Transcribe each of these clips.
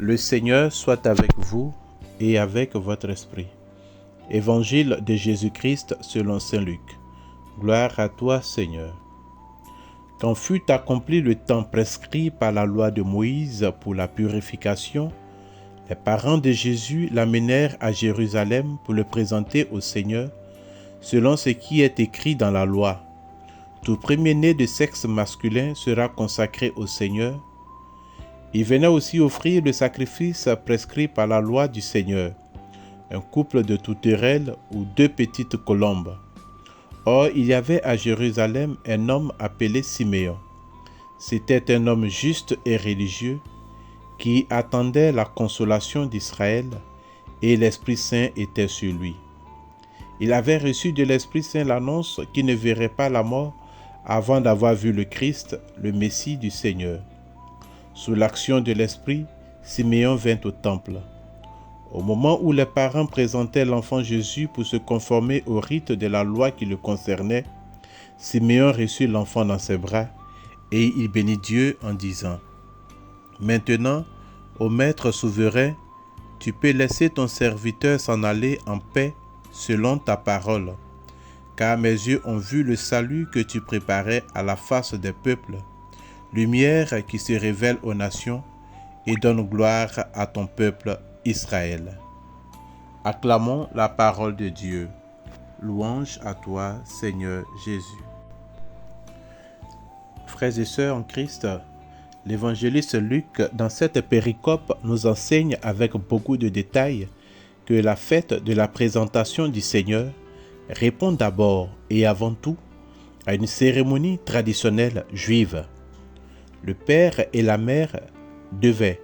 Le Seigneur soit avec vous et avec votre esprit. Évangile de Jésus-Christ selon saint Luc. Gloire à toi, Seigneur. Quand fut accompli le temps prescrit par la loi de Moïse pour la purification, les parents de Jésus l'amenèrent à Jérusalem pour le présenter au Seigneur, selon ce qui est écrit dans la loi. Tout premier-né de sexe masculin sera consacré au Seigneur. Il venait aussi offrir le sacrifice prescrit par la loi du Seigneur, un couple de tourterelles ou 2 petites colombes. Or, il y avait à Jérusalem un homme appelé Siméon. C'était un homme juste et religieux qui attendait la consolation d'Israël, et l'Esprit Saint était sur lui. Il avait reçu de l'Esprit Saint l'annonce qu'il ne verrait pas la mort avant d'avoir vu le Christ, le Messie du Seigneur. Sous l'action de l'Esprit, Siméon vint au temple. Au moment où les parents présentaient l'enfant Jésus pour se conformer au rite de la loi qui le concernait, Siméon reçut l'enfant dans ses bras et il bénit Dieu en disant : « Maintenant, ô Maître souverain, tu peux laisser ton serviteur s'en aller en paix selon ta parole, car mes yeux ont vu le salut que tu préparais à la face des peuples, lumière qui se révèle aux nations et donne gloire à ton peuple Israël. » Acclamons la parole de Dieu. Louange à toi, Seigneur Jésus. Frères et sœurs en Christ, l'évangéliste Luc, dans cette péricope, nous enseigne avec beaucoup de détails que la fête de la présentation du Seigneur répond d'abord et avant tout à une cérémonie traditionnelle juive. Le père et la mère devaient,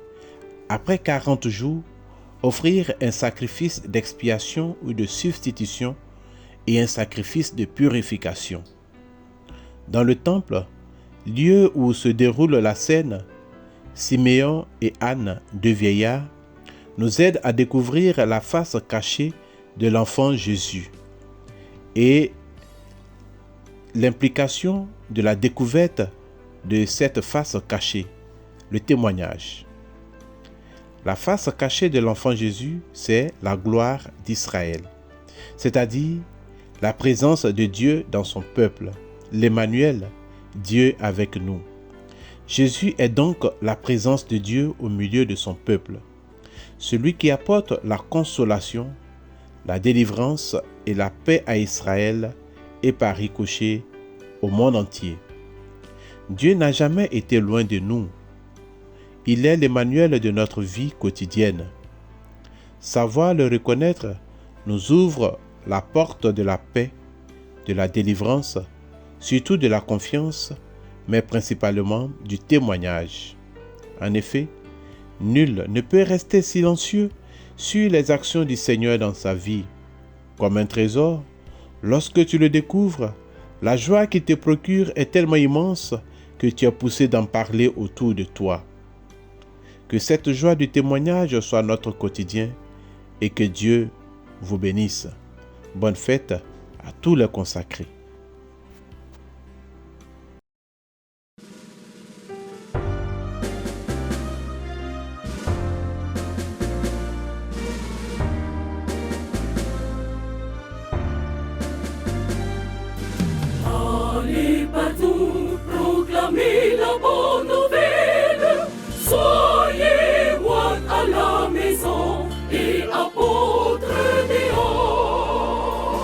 après 40 jours, offrir un sacrifice d'expiation ou de substitution et un sacrifice de purification. Dans le temple, lieu où se déroule la scène, Siméon et Anne, 2 vieillards, nous aident à découvrir la face cachée de l'enfant Jésus et l'implication de la découverte de cette face cachée, le témoignage. La face cachée de l'enfant Jésus, c'est la gloire d'Israël, c'est-à-dire la présence de Dieu dans son peuple, l'Emmanuel, Dieu avec nous. Jésus est donc la présence de Dieu au milieu de son peuple, celui qui apporte la consolation, la délivrance et la paix à Israël et par ricochet au monde entier. Dieu n'a jamais été loin de nous. Il est l'Emmanuel de notre vie quotidienne. Savoir le reconnaître nous ouvre la porte de la paix, de la délivrance, surtout de la confiance, mais principalement du témoignage. En effet, nul ne peut rester silencieux sur les actions du Seigneur dans sa vie. Comme un trésor, lorsque tu le découvres, la joie qu'il te procure est tellement immense que tu es poussé d'en parler autour de toi. Que cette joie du témoignage soit notre quotidien et que Dieu vous bénisse. Bonne fête à tous les consacrés. Allez partout, proclamez